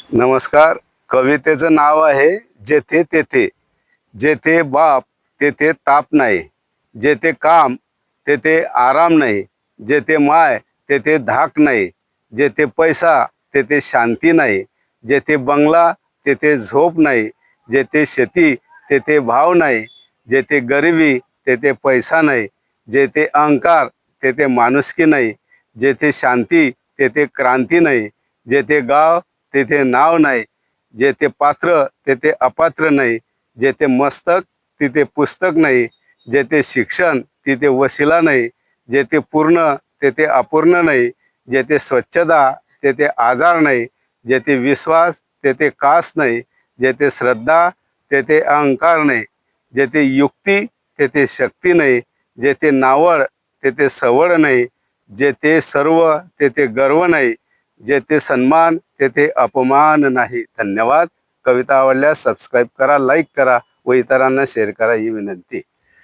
नमस्कार. कवितेचं नाव आहे जेथे तेथे. जेथे बाप तेथे ताप नाही, जेथे काम तेथे आराम नाही, जेथे माय तेथे धाक नाही, जेथे पैसा तेथे शांती नाही, जेथे बंगला तेथे झोप नाही, जेथे शेती तेथे भाव नाही, जेथे गरिबी तेथे पैसा नाही, जेथे अहंकार तेथे माणुसकी नाही, जेथे शांती तेथे क्रांती नाही, जेथे गाव तेथे नाव नाही, जेथे पात्र तेथे अपात्र नाही, जेथे मस्तक तिथे पुस्तक नाही, जेथे शिक्षण तिथे वशिला नाही, जेथे पूर्ण तेथे अपूर्ण नाही, जेथे स्वच्छता तेथे आजार नाही, जेथे विश्वास तेथे कास नाही, जेथे श्रद्धा तेथे अहंकार नाही, जेथे युक्ती तेथे शक्ती नाही, जेथे नावड तेथे सवड नाही, जेथे सर्व तेथे गर्व नाही, जेथे सन्मान तेथे अपमान नाही. धन्यवाद. कविता आवडल्यास सबस्क्राईब करा, लाईक करा व इतरांना शेअर करा ही विनंती.